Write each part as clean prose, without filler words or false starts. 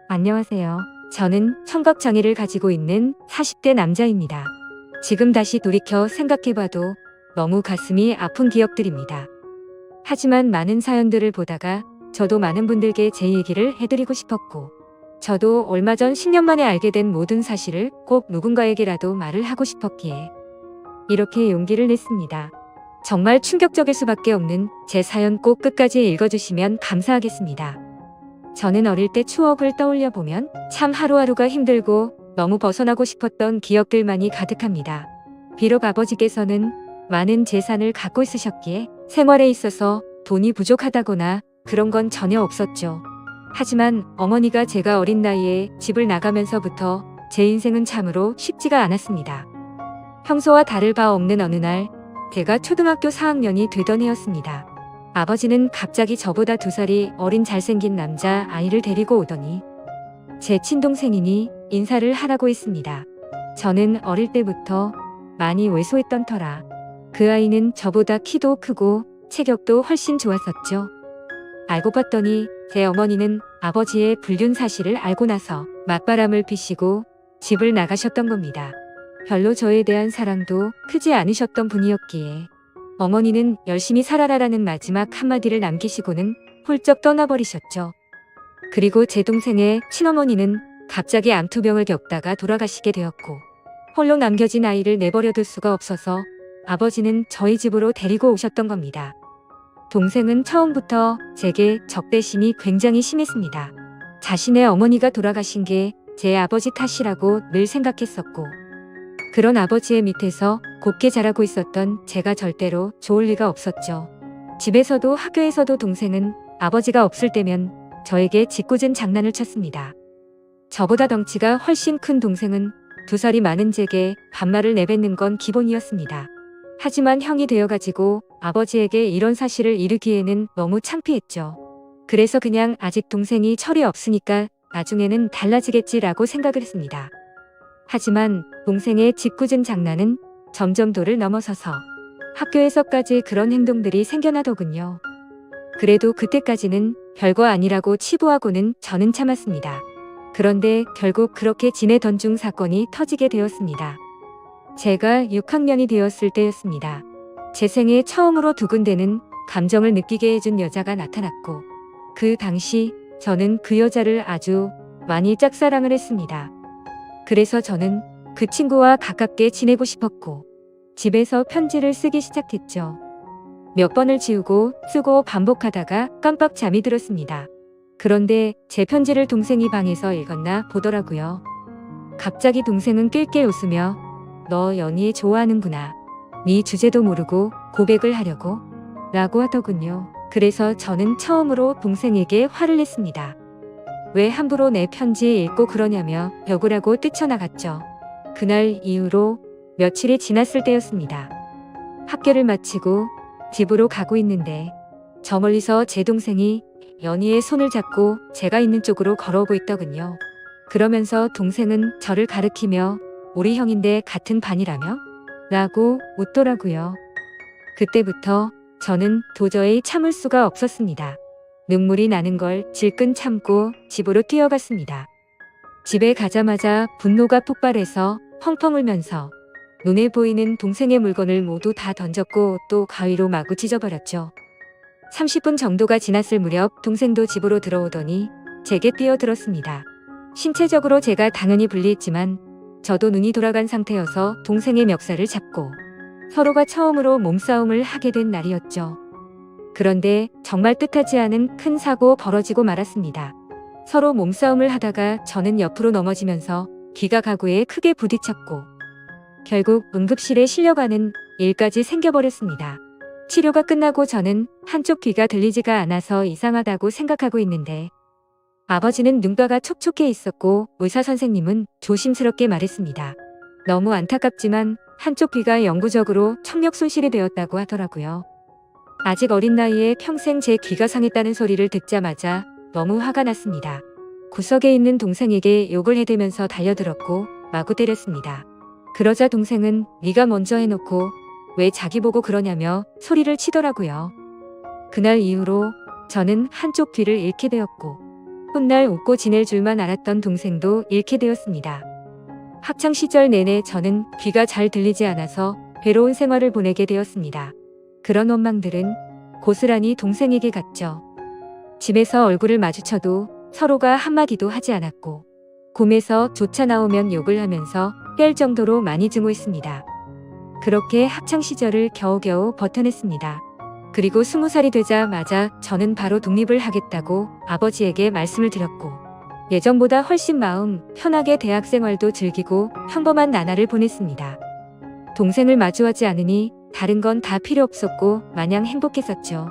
안녕하세요. 저는 청각장애를 가지고 있는 40대 남자입니다. 지금 다시 돌이켜 생각해봐도 너무 가슴이 아픈 기억들입니다. 하지만 많은 사연들을 보다가 저도 많은 분들께 제 얘기를 해드리고 싶었고, 저도 얼마 전 10년 만에 알게 된 모든 사실을 꼭 누군가에게라도 말을 하고 싶었기에 이렇게 용기를 냈습니다. 정말 충격적일 수밖에 없는 제 사연 꼭 끝까지 읽어주시면 감사하겠습니다. 저는 어릴 때 추억을 떠올려 보면 참 하루하루가 힘들고 너무 벗어나고 싶었던 기억들만이 가득합니다. 비록 아버지께서는 많은 재산을 갖고 있으셨기에 생활에 있어서 돈이 부족하다거나 그런 건 전혀 없었죠. 하지만 어머니가 제가 어린 나이에 집을 나가면서부터 제 인생은 참으로 쉽지가 않았습니다. 평소와 다를 바 없는 어느 날, 제가 초등학교 4학년이 되던 해였습니다. 아버지는 갑자기 저보다 2살이 어린 잘생긴 남자 아이를 데리고 오더니 제 친동생이니 인사를 하라고 했습니다. 저는 어릴 때부터 많이 왜소했던 터라 그 아이는 저보다 키도 크고 체격도 훨씬 좋았었죠. 알고 봤더니 제 어머니는 아버지의 불륜 사실을 알고 나서 맞바람을 피시고 집을 나가셨던 겁니다. 별로 저에 대한 사랑도 크지 않으셨던 분이었기에 어머니는 열심히 살아라라는 마지막 한마디를 남기시고는 훌쩍 떠나버리셨죠. 그리고 제 동생의 친어머니는 갑자기 암투병을 겪다가 돌아가시게 되었고, 홀로 남겨진 아이를 내버려둘 수가 없어서 아버지는 저희 집으로 데리고 오셨던 겁니다. 동생은 처음부터 제게 적대심이 굉장히 심했습니다. 자신의 어머니가 돌아가신 게 제 아버지 탓이라고 늘 생각했었고, 그런 아버지의 밑에서 곱게 자라고 있었던 제가 절대로 좋을 리가 없었죠. 집에서도 학교에서도 동생은 아버지가 없을 때면 저에게 짓궂은 장난을 쳤습니다. 저보다 덩치가 훨씬 큰 동생은 2살이 많은 제게 반말을 내뱉는 건 기본이었습니다. 하지만 형이 되어가지고 아버지에게 이런 사실을 이르기에는 너무 창피했죠. 그래서 그냥 아직 동생이 철이 없으니까 나중에는 달라지겠지라고 생각을 했습니다. 하지만 동생의 짓궂은 장난은 점점 도를 넘어서서 학교에서까지 그런 행동들이 생겨나더군요. 그래도 그때까지는 별거 아니라고 치부하고는 저는 참았습니다. 그런데 결국 그렇게 지내던 중 사건이 터지게 되었습니다. 제가 6학년이 되었을 때였습니다. 제 생에 처음으로 두근대는 감정을 느끼게 해준 여자가 나타났고, 그 당시 저는 그 여자를 아주 많이 짝사랑을 했습니다. 그래서 저는 그 친구와 가깝게 지내고 싶었고, 집에서 편지를 쓰기 시작했죠. 몇 번을 지우고 쓰고 반복하다가 깜빡 잠이 들었습니다. 그런데 제 편지를 동생이 방에서 읽었나 보더라고요. 갑자기 동생은 낄낄 웃으며 "너 연희 좋아하는구나. 네 주제도 모르고 고백을 하려고?" 라고 하더군요. 그래서 저는 처음으로 동생에게 화를 냈습니다. 왜 함부로 내 편지 읽고 그러냐며 벽을 하고 뛰쳐나갔죠. 그날 이후로 며칠이 지났을 때였습니다. 학교를 마치고 집으로 가고 있는데 저 멀리서 제 동생이 연희의 손을 잡고 제가 있는 쪽으로 걸어오고 있더군요. 그러면서 동생은 저를 가리키며 "우리 형인데 같은 반이라며?" 라고 웃더라고요. 그때부터 저는 도저히 참을 수가 없었습니다. 눈물이 나는 걸 질끈 참고 집으로 뛰어갔습니다. 집에 가자마자 분노가 폭발해서 펑펑 울면서 눈에 보이는 동생의 물건을 모두 다 던졌고 또 가위로 마구 찢어버렸죠. 30분 정도가 지났을 무렵 동생도 집으로 들어오더니 제게 뛰어들었습니다. 신체적으로 제가 당연히 불리했지만 저도 눈이 돌아간 상태여서 동생의 멱살을 잡고 서로가 처음으로 몸싸움을 하게 된 날이었죠. 그런데 정말 뜻하지 않은 큰 사고 벌어지고 말았습니다. 서로 몸싸움을 하다가 저는 옆으로 넘어지면서 귀가 가구에 크게 부딪혔고, 결국 응급실에 실려가는 일까지 생겨버렸습니다. 치료가 끝나고 저는 한쪽 귀가 들리지가 않아서 이상하다고 생각하고 있는데, 아버지는 눈가가 촉촉해 있었고 의사 선생님은 조심스럽게 말했습니다. 너무 안타깝지만 한쪽 귀가 영구적으로 청력 손실이 되었다고 하더라고요. 아직 어린 나이에 평생 제 귀가 상했다는 소리를 듣자마자 너무 화가 났습니다. 구석에 있는 동생에게 욕을 해대면서 달려들었고 마구 때렸습니다. 그러자 동생은 "네가 먼저 해놓고 왜 자기 보고 그러냐며 소리를 치더라고요. 그날 이후로 저는 한쪽 귀를 잃게 되었고, 훗날 웃고 지낼 줄만 알았던 동생도 잃게 되었습니다. 학창 시절 내내 저는 귀가 잘 들리지 않아서 괴로운 생활을 보내게 되었습니다. 그런 원망들은 고스란히 동생에게 갔죠. 집에서 얼굴을 마주쳐도 서로가 한마디도 하지 않았고 꿈에서 조차 나오면 욕을 하면서 깰 정도로 많이 증오했습니다. 그렇게 학창 시절을 겨우겨우 버텨냈습니다. 그리고 20살이 되자마자 저는 바로 독립을 하겠다고 아버지에게 말씀을 드렸고 예전보다 훨씬 마음 편하게 대학 생활도 즐기고 평범한 나날을 보냈습니다. 동생을 마주하지 않으니 다른 건 다 필요 없었고 마냥 행복했었죠.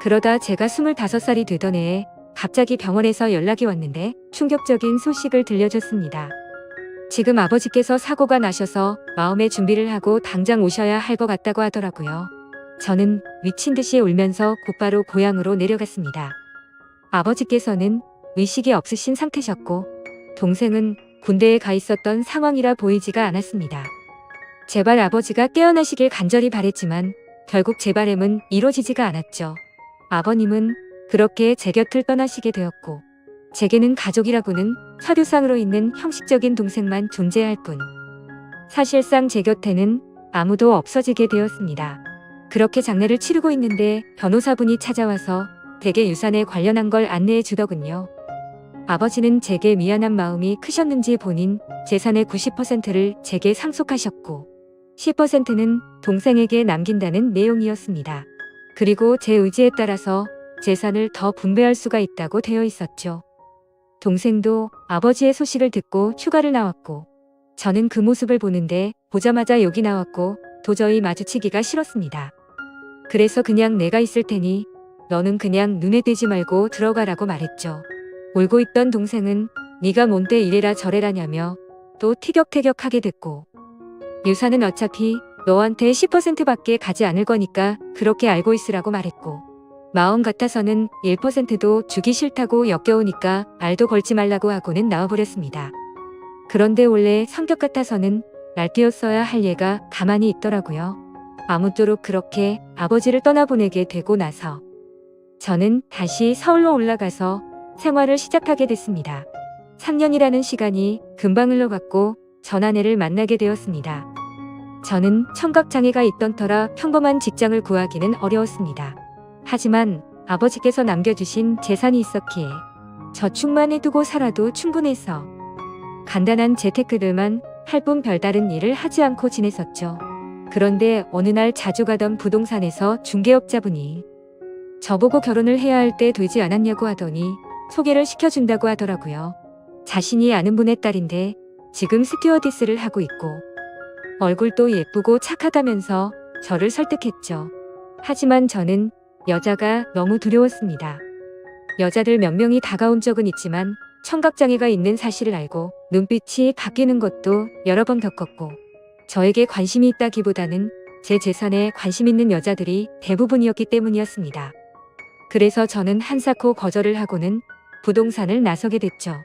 그러다 제가 25살이 되던 해에 갑자기 병원에서 연락이 왔는데 충격적인 소식을 들려줬습니다. 지금 아버지께서 사고가 나셔서 마음의 준비를 하고 당장 오셔야 할 것 같다고 하더라고요. 저는 미친 듯이 울면서 곧바로 고향으로 내려갔습니다. 아버지께서는 의식이 없으신 상태셨고 동생은 군대에 가 있었던 상황이라 보이지가 않았습니다. 제발 아버지가 깨어나시길 간절히 바랬지만 결국 제 바람은 이루어지지가 않았죠. 아버님은 그렇게 제 곁을 떠나시게 되었고 제게는 가족이라고는 서류상으로 있는 형식적인 동생만 존재할 뿐 사실상 제 곁에는 아무도 없어지게 되었습니다. 그렇게 장례를 치르고 있는데 변호사분이 찾아와서 댁의 유산에 관련한 걸 안내해 주더군요. 아버지는 제게 미안한 마음이 크셨는지 본인 재산의 90%를 제게 상속하셨고 10%는 동생에게 남긴다는 내용이었습니다. 그리고 제 의지에 따라서 재산을 더 분배할 수가 있다고 되어 있었죠. 동생도 아버지의 소식을 듣고 휴가를 나왔고 저는 그 모습을 보는데 보자마자 욕이 나왔고 도저히 마주치기가 싫었습니다. 그래서 그냥 내가 있을 테니 너는 그냥 눈에 띄지 말고 들어가라고 말했죠. 울고 있던 동생은 네가 뭔데 이래라 저래라냐며 또 티격태격하게 됐고 유산은 어차피 너한테 10%밖에 가지 않을 거니까 그렇게 알고 있으라고 말했고 마음 같아서는 1%도 주기 싫다고 역겨우니까 알도 걸지 말라고 하고는 나와버렸습니다. 그런데 원래 성격 같아서는 날뛰었어야 할 얘가 가만히 있더라고요. 아무쪼록 그렇게 아버지를 떠나보내게 되고 나서 저는 다시 서울로 올라가서 생활을 시작하게 됐습니다. 3년이라는 시간이 금방 흘러갔고 전 아내를 만나게 되었습니다. 저는 청각장애가 있던 터라 평범한 직장을 구하기는 어려웠습니다. 하지만 아버지께서 남겨주신 재산이 있었기에 저축만 해두고 살아도 충분해서 간단한 재테크들만 할 뿐 별다른 일을 하지 않고 지냈었죠. 그런데 어느 날 자주 가던 부동산에서 중개업자분이 저보고 결혼을 해야 할 때 되지 않았냐고 하더니 소개를 시켜준다고 하더라고요. 자신이 아는 분의 딸인데 지금 스튜어디스를 하고 있고 얼굴도 예쁘고 착하다면서 저를 설득했죠. 하지만 저는 여자가 너무 두려웠습니다. 여자들 몇 명이 다가온 적은 있지만 청각장애가 있는 사실을 알고 눈빛이 바뀌는 것도 여러 번 겪었고 저에게 관심이 있다기보다는 제 재산에 관심 있는 여자들이 대부분이었기 때문이었습니다. 그래서 저는 한사코 거절을 하고는 부동산을 나서게 됐죠.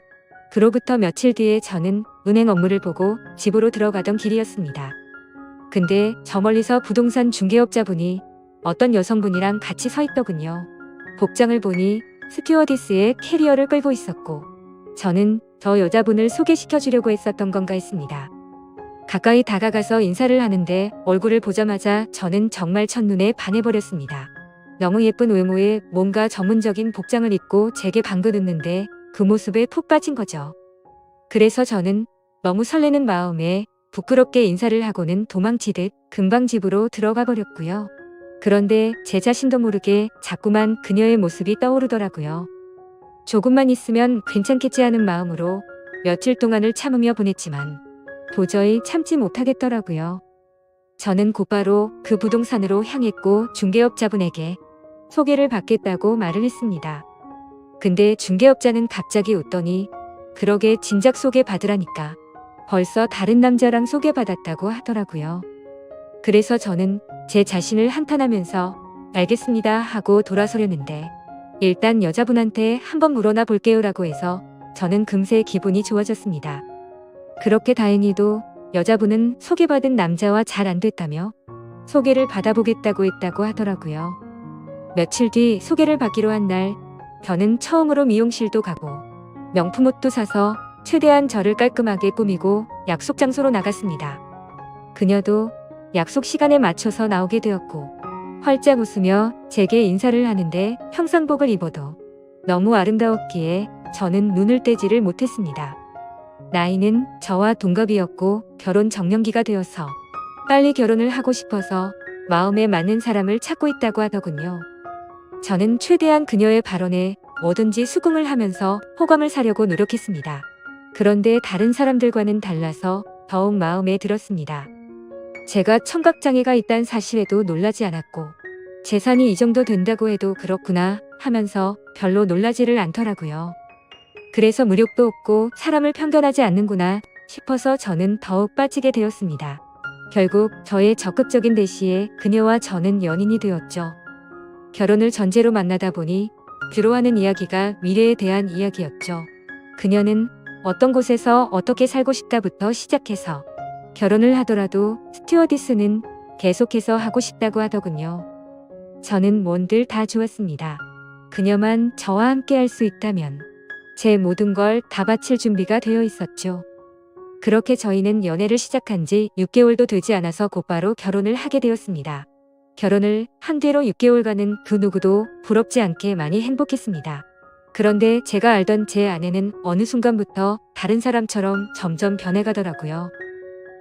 그로부터 며칠 뒤에 저는 은행 업무를 보고 집으로 들어가던 길이었습니다. 근데 저 멀리서 부동산 중개업자분이 어떤 여성분이랑 같이 서 있더군요. 복장을 보니 스튜어디스의 캐리어를 끌고 있었고 저는 저 여자분을 소개시켜 주려고 했었던 건가 했습니다. 가까이 다가가서 인사를 하는데 얼굴을 보자마자 저는 정말 첫눈에 반해버렸습니다. 너무 예쁜 외모에 뭔가 전문적인 복장을 입고 제게 방긋웃는데 그 모습에 푹 빠진 거죠. 그래서 저는 너무 설레는 마음에 부끄럽게 인사를 하고는 도망치듯 금방 집으로 들어가 버렸고요. 그런데 제 자신도 모르게 자꾸만 그녀의 모습이 떠오르더라고요. 조금만 있으면 괜찮겠지 하는 마음으로 며칠 동안을 참으며 보냈지만 도저히 참지 못하겠더라고요. 저는 곧바로 그 부동산으로 향했고 중개업자분에게 소개를 받겠다고 말을 했습니다. 근데 중개업자는 갑자기 웃더니 그러게 진작 소개받으라니까 벌써 다른 남자랑 소개받았다고 하더라고요. 그래서 저는 제 자신을 한탄하면서 알겠습니다 하고 돌아서려는데 일단 여자분한테 한번 물어나 볼게요라고 해서 저는 금세 기분이 좋아졌습니다. 그렇게 다행히도 여자분은 소개받은 남자와 잘 안 됐다며 소개를 받아보겠다고 했다고 하더라고요. 며칠 뒤 소개를 받기로 한 날 저는 처음으로 미용실도 가고 명품 옷도 사서 최대한 저를 깔끔하게 꾸미고 약속 장소로 나갔습니다. 그녀도 약속 시간에 맞춰서 나오게 되었고 활짝 웃으며 제게 인사를 하는데 평상복을 입어도 너무 아름다웠기에 저는 눈을 떼지를 못했습니다. 나이는 저와 동갑이었고 결혼 정년기가 되어서 빨리 결혼을 하고 싶어서 마음에 맞는 사람을 찾고 있다고 하더군요. 저는 최대한 그녀의 발언에 뭐든지 수긍을 하면서 호감을 사려고 노력했습니다. 그런데 다른 사람들과는 달라서 더욱 마음에 들었습니다. 제가 청각장애가 있다는 사실에도 놀라지 않았고 재산이 이 정도 된다고 해도 그렇구나 하면서 별로 놀라지를 않더라고요. 그래서 무력도 없고 사람을 편견하지 않는구나 싶어서 저는 더욱 빠지게 되었습니다. 결국 저의 적극적인 대시에 그녀와 저는 연인이 되었죠. 결혼을 전제로 만나다 보니 주로 하는 이야기가 미래에 대한 이야기였죠. 그녀는 어떤 곳에서 어떻게 살고 싶다부터 시작해서 결혼을 하더라도 스튜어디스는 계속해서 하고 싶다고 하더군요. 저는 뭔들 다 좋았습니다. 그녀만 저와 함께 할 수 있다면 제 모든 걸 다 바칠 준비가 되어 있었죠. 그렇게 저희는 연애를 시작한 지 6개월도 되지 않아서 곧바로 결혼을 하게 되었습니다. 결혼을 한 뒤로 6개월간은 그 누구도 부럽지 않게 많이 행복했습니다. 그런데 제가 알던 제 아내는 어느 순간부터 다른 사람처럼 점점 변해가더라고요.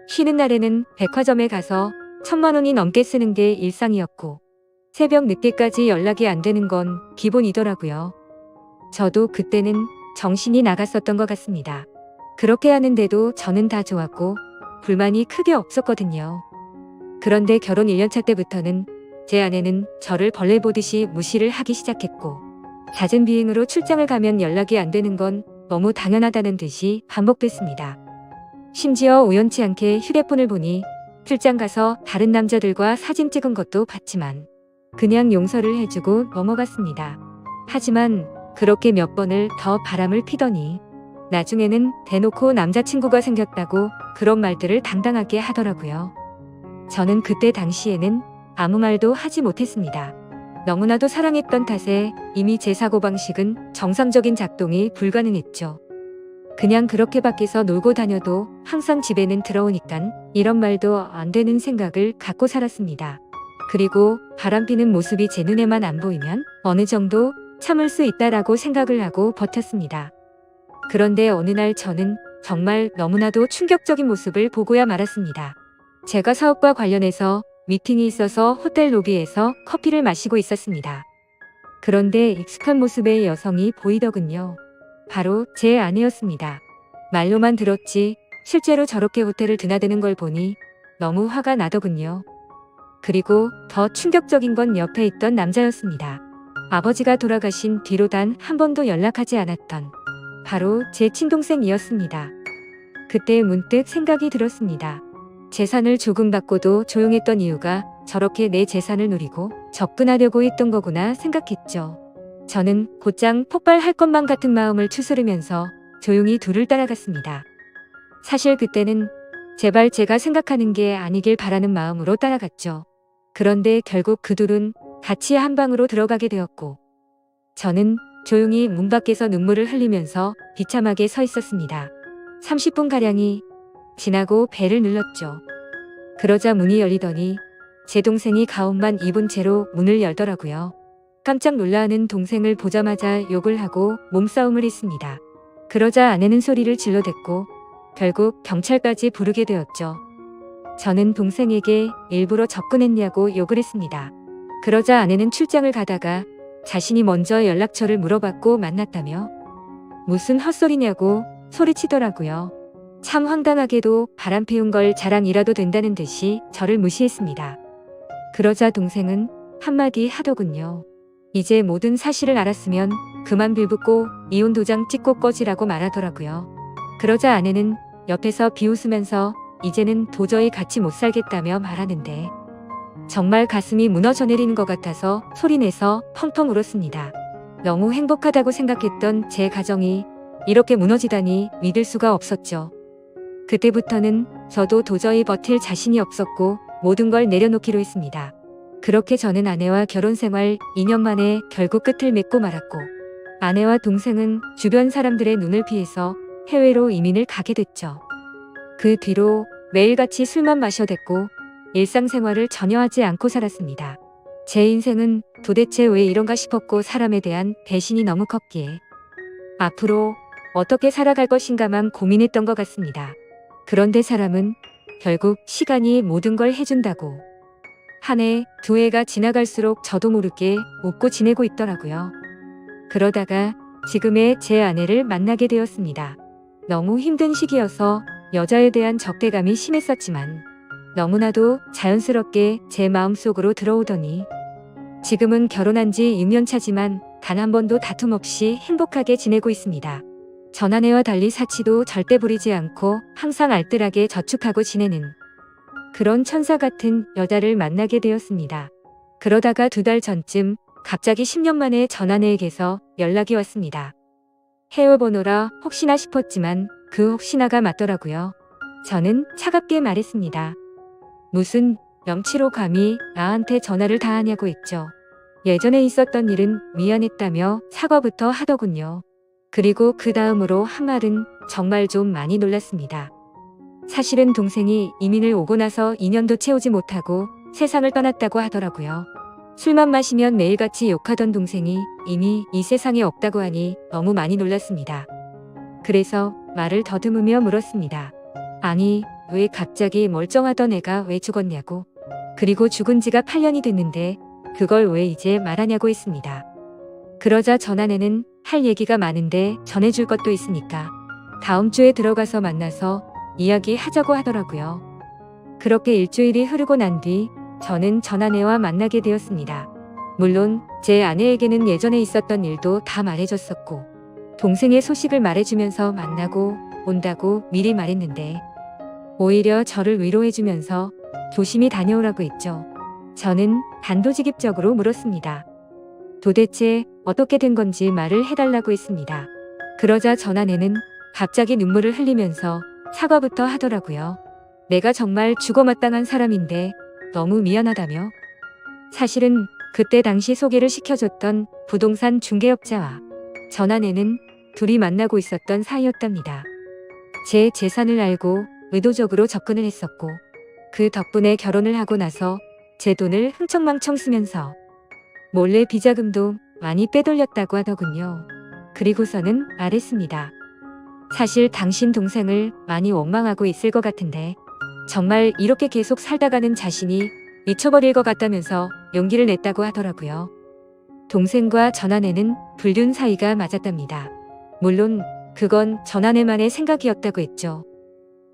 쉬는 날에는 백화점에 가서 1,000만 원이 넘게 쓰는 게 일상이었고 새벽 늦게까지 연락이 안 되는 건 기본이더라고요. 저도 그때는 정신이 나갔었던 것 같습니다. 그렇게 하는데도 저는 다 좋았고 불만이 크게 없었거든요. 그런데 결혼 1년차 때부터는 제 아내는 저를 벌레 보듯이 무시를 하기 시작했고 잦은 비행으로 출장을 가면 연락이 안 되는 건 너무 당연하다는 듯이 반복됐습니다. 심지어 우연치 않게 휴대폰을 보니 출장 가서 다른 남자들과 사진 찍은 것도 봤지만 그냥 용서를 해주고 넘어갔습니다. 하지만 그렇게 몇 번을 더 바람을 피더니 나중에는 대놓고 남자친구가 생겼다고 그런 말들을 당당하게 하더라고요. 저는 그때 당시에는 아무 말도 하지 못했습니다. 너무나도 사랑했던 탓에 이미 제 사고방식은 정상적인 작동이 불가능했죠. 그냥 그렇게 밖에서 놀고 다녀도 항상 집에는 들어오니깐 이런 말도 안 되는 생각을 갖고 살았습니다. 그리고 바람피는 모습이 제 눈에만 안 보이면 어느 정도 참을 수 있다라고 생각을 하고 버텼습니다. 그런데 어느 날 저는 정말 너무나도 충격적인 모습을 보고야 말았습니다. 제가 사업과 관련해서 미팅이 있어서 호텔 로비에서 커피를 마시고 있었습니다. 그런데 익숙한 모습의 여성이 보이더군요. 바로 제 아내였습니다. 말로만 들었지 실제로 저렇게 호텔을 드나드는 걸 보니 너무 화가 나더군요. 그리고 더 충격적인 건 옆에 있던 남자였습니다. 아버지가 돌아가신 뒤로 단 한 번도 연락하지 않았던 바로 제 친동생이었습니다. 그때 문득 생각이 들었습니다. 재산을 조금 받고도 조용했던 이유가 저렇게 내 재산을 노리고 접근하려고 했던 거구나 생각했죠. 저는 곧장 폭발할 것만 같은 마음을 추스르면서 조용히 둘을 따라갔습니다. 사실 그때는 제발 제가 생각하는 게 아니길 바라는 마음으로 따라갔죠. 그런데 결국 그 둘은 같이 한 방으로 들어가게 되었고 저는 조용히 문 밖에서 눈물을 흘리면서 비참하게 서 있었습니다. 30분가량이 지나고 벨을 눌렀죠. 그러자 문이 열리더니 제 동생이 가옷만 입은 채로 문을 열더라고요. 깜짝 놀라는 동생을 보자마자 욕을 하고 몸싸움을 했습니다. 그러자 아내는 소리를 질러댔고 결국 경찰까지 부르게 되었죠. 저는 동생에게 일부러 접근했냐고 욕을 했습니다. 그러자 아내는 출장을 가다가 자신이 먼저 연락처를 물어봤고 만났다며 무슨 헛소리냐고 소리치더라고요. 참 황당하게도 바람 피운 걸 자랑이라도 된다는 듯이 저를 무시했습니다. 그러자 동생은 한마디 하더군요. 이제 모든 사실을 알았으면 그만 빌붙고 이혼 도장 찍고 꺼지라고 말하더라고요. 그러자 아내는 옆에서 비웃으면서 이제는 도저히 같이 못 살겠다며 말하는데 정말 가슴이 무너져 내리는 것 같아서 소리내서 펑펑 울었습니다. 너무 행복하다고 생각했던 제 가정이 이렇게 무너지다니 믿을 수가 없었죠. 그때부터는 저도 도저히 버틸 자신이 없었고 모든 걸 내려놓기로 했습니다. 그렇게 저는 아내와 결혼 생활 2년 만에 결국 끝을 맺고 말았고 아내와 동생은 주변 사람들의 눈을 피해서 해외로 이민을 가게 됐죠. 그 뒤로 매일같이 술만 마셔댔고 일상생활을 전혀 하지 않고 살았습니다. 제 인생은 도대체 왜 이런가 싶었고 사람에 대한 배신이 너무 컸기에 앞으로 어떻게 살아갈 것인가만 고민했던 것 같습니다. 그런데 사람은 결국 시간이 모든 걸 해준다고. 한 해, 두 해가 지나갈수록 저도 모르게 웃고 지내고 있더라고요. 그러다가 지금의 제 아내를 만나게 되었습니다. 너무 힘든 시기여서 여자에 대한 적대감이 심했었지만 너무나도 자연스럽게 제 마음속으로 들어오더니 지금은 결혼한 지 6년 차지만 단 한 번도 다툼 없이 행복하게 지내고 있습니다. 전 아내와 달리 사치도 절대 부리지 않고 항상 알뜰하게 저축하고 지내는 그런 천사 같은 여자를 만나게 되었습니다. 그러다가 2달 전쯤 갑자기 10년 만에 전 아내에게서 연락이 왔습니다. 헤어번호라 혹시나 싶었지만 그 혹시나가 맞더라고요. 저는 차갑게 말했습니다. 무슨 명치로 감히 나한테 전화를 다 하냐고 했죠. 예전에 있었던 일은 미안했다며 사과부터 하더군요. 그리고 그 다음으로 한 말은 정말 좀 많이 놀랐습니다. 사실은 동생이 이민을 오고 나서 2년도 채우지 못하고 세상을 떠났다고 하더라고요. 술만 마시면 매일같이 욕하던 동생이 이미 이 세상에 없다고 하니 너무 많이 놀랐습니다. 그래서 말을 더듬으며 물었습니다. 아니, 왜 갑자기 멀쩡하던 애가 왜 죽었냐고. 그리고 죽은 지가 8년이 됐는데 그걸 왜 이제 말하냐고 했습니다. 그러자 전 아내는 할 얘기가 많은데 전해줄 것도 있으니까 다음 주에 들어가서 만나서 이야기하자고 하더라고요. 그렇게 일주일이 흐르고 난 뒤 저는 전 아내와 만나게 되었습니다. 물론 제 아내에게는 예전에 있었던 일도 다 말해줬었고 동생의 소식을 말해주면서 만나고 온다고 미리 말했는데 오히려 저를 위로해주면서 조심히 다녀오라고 했죠. 저는 단도직입적으로 물었습니다. 도대체 어떻게 된 건지 말을 해달라고 했습니다. 그러자 전 아내는 갑자기 눈물을 흘리면서 사과부터 하더라고요. 내가 정말 죽어마땅한 사람인데 너무 미안하다며. 사실은 그때 당시 소개를 시켜줬던 부동산 중개업자와 전 아내는 둘이 만나고 있었던 사이였답니다. 제 재산을 알고 의도적으로 접근을 했었고 그 덕분에 결혼을 하고 나서 제 돈을 흥청망청 쓰면서 몰래 비자금도 많이 빼돌렸다고 하더군요. 그리고서는 말했습니다. 사실 당신 동생을 많이 원망하고 있을 것 같은데 정말 이렇게 계속 살다가는 자신이 미쳐버릴 것 같다면서 용기를 냈다고 하더라고요. 동생과 전 아내는 불륜 사이가 맞았답니다. 물론 그건 전 아내만의 생각이었다고 했죠.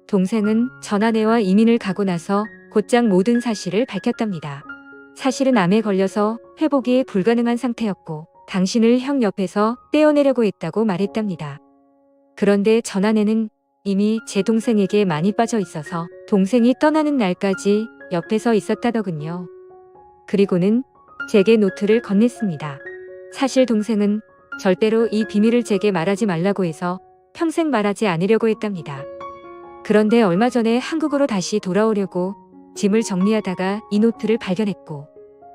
동생은 전 아내와 이민을 가고 나서 곧장 모든 사실을 밝혔답니다. 사실은 암에 걸려서 회복이 불가능한 상태였고 당신을 형 옆에서 떼어내려고 했다고 말했답니다. 그런데 전 아내는 이미 제 동생에게 많이 빠져 있어서 동생이 떠나는 날까지 옆에서 있었다더군요. 그리고는 제게 노트를 건넸습니다. 사실 동생은 절대로 이 비밀을 제게 말하지 말라고 해서 평생 말하지 않으려고 했답니다. 그런데 얼마 전에 한국으로 다시 돌아오려고 짐을 정리하다가 이 노트를 발견했고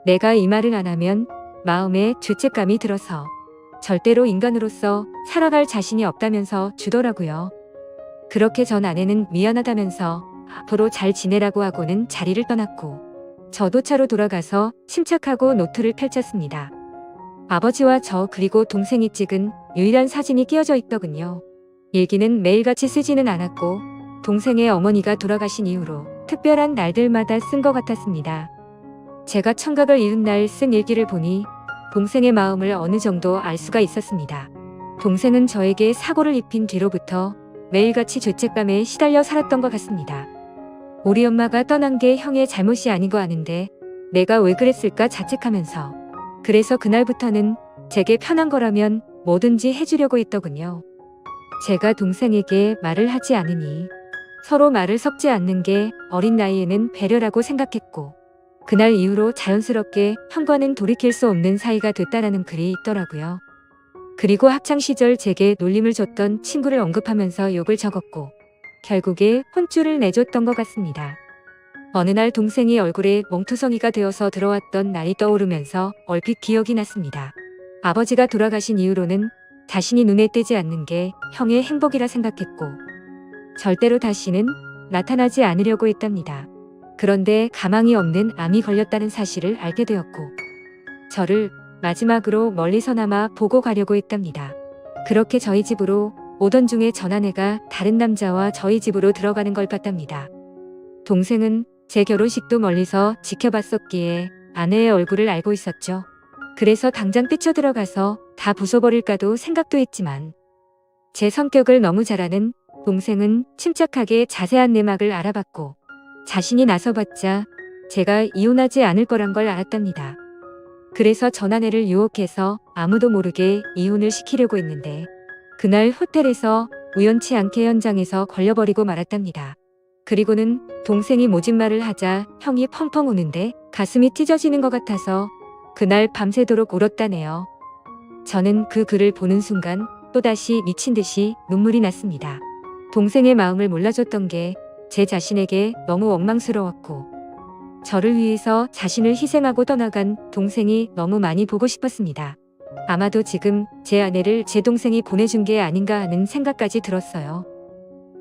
내가 이 말을 안 하면 마음에 죄책감이 들어서 절대로 인간으로서 살아갈 자신이 없다면서 주더라고요. 그렇게 전 아내는 미안하다면서 앞으로 잘 지내라고 하고는 자리를 떠났고 저도 차로 돌아가서 침착하고 노트를 펼쳤습니다. 아버지와 저 그리고 동생이 찍은 유일한 사진이 끼어져 있더군요. 일기는 매일같이 쓰지는 않았고 동생의 어머니가 돌아가신 이후로 특별한 날들마다 쓴 것 같았습니다. 제가 청각을 잃은 날 쓴 일기를 보니 동생의 마음을 어느 정도 알 수가 있었습니다. 동생은 저에게 사고를 입힌 뒤로부터 매일같이 죄책감에 시달려 살았던 것 같습니다. 우리 엄마가 떠난 게 형의 잘못이 아닌 거 아는데 내가 왜 그랬을까 자책하면서 그래서 그날부터는 제게 편한 거라면 뭐든지 해주려고 했더군요. 제가 동생에게 말을 하지 않으니 서로 말을 섞지 않는 게 어린 나이에는 배려라고 생각했고 그날 이후로 자연스럽게 형과는 돌이킬 수 없는 사이가 됐다라는 글이 있더라고요. 그리고 학창시절 제게 놀림을 줬던 친구를 언급하면서 욕을 적었고 결국에 혼쭐을 내줬던 것 같습니다. 어느 날 동생이 얼굴에 멍투성이가 되어서 들어왔던 날이 떠오르면서 얼핏 기억이 났습니다. 아버지가 돌아가신 이후로는 자신이 눈에 띄지 않는 게 형의 행복이라 생각했고 절대로 다시는 나타나지 않으려고 했답니다. 그런데 가망이 없는 암이 걸렸다는 사실을 알게 되었고 저를 마지막으로 멀리서나마 보고 가려고 했답니다. 그렇게 저희 집으로 오던 중에 전아내가 다른 남자와 저희 집으로 들어가는 걸 봤답니다. 동생은 제 결혼식도 멀리서 지켜봤었기에 아내의 얼굴을 알고 있었죠. 그래서 당장 뛰쳐들어가서 다 부숴버릴까도 생각도 했지만 제 성격을 너무 잘 아는 동생은 침착하게 자세한 내막을 알아봤고 자신이 나서봤자 제가 이혼하지 않을 거란 걸 알았답니다. 그래서 전아내를 유혹해서 아무도 모르게 이혼을 시키려고 했는데 그날 호텔에서 우연치 않게 현장에서 걸려버리고 말았답니다. 그리고는 동생이 모진 말을 하자 형이 펑펑 우는데 가슴이 찢어지는 것 같아서 그날 밤새도록 울었다네요. 저는 그 글을 보는 순간 또다시 미친 듯이 눈물이 났습니다. 동생의 마음을 몰라줬던 게 제 자신에게 너무 원망스러웠고 저를 위해서 자신을 희생하고 떠나간 동생이 너무 많이 보고 싶었습니다. 아마도 지금 제 아내를 제 동생이 보내준 게 아닌가 하는 생각까지 들었어요.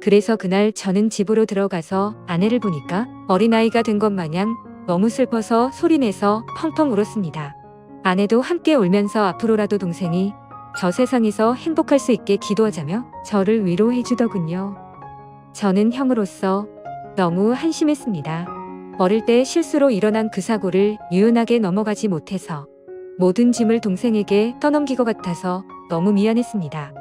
그래서 그날 저는 집으로 들어가서 아내를 보니까 어린아이가 된 것 마냥 너무 슬퍼서 소리내서 펑펑 울었습니다. 아내도 함께 울면서 앞으로라도 동생이 저 세상에서 행복할 수 있게 기도하자며 저를 위로해 주더군요. 저는 형으로서 너무 한심했습니다. 어릴 때 실수로 일어난 그 사고를 유연하게 넘어가지 못해서 모든 짐을 동생에게 떠넘긴 것 같아서 너무 미안했습니다.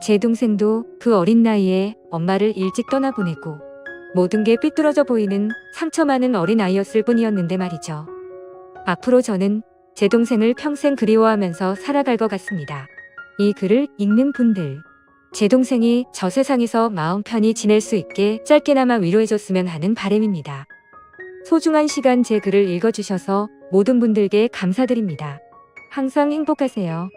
제 동생도 그 어린 나이에 엄마를 일찍 떠나보내고 모든 게 삐뚤어져 보이는 상처 많은 어린아이였을 뿐이었는데 말이죠. 앞으로 저는 제 동생을 평생 그리워하면서 살아갈 것 같습니다. 이 글을 읽는 분들, 제 동생이 저 세상에서 마음 편히 지낼 수 있게 짧게나마 위로해줬으면 하는 바람입니다. 소중한 시간 제 글을 읽어주셔서 모든 분들께 감사드립니다. 항상 행복하세요.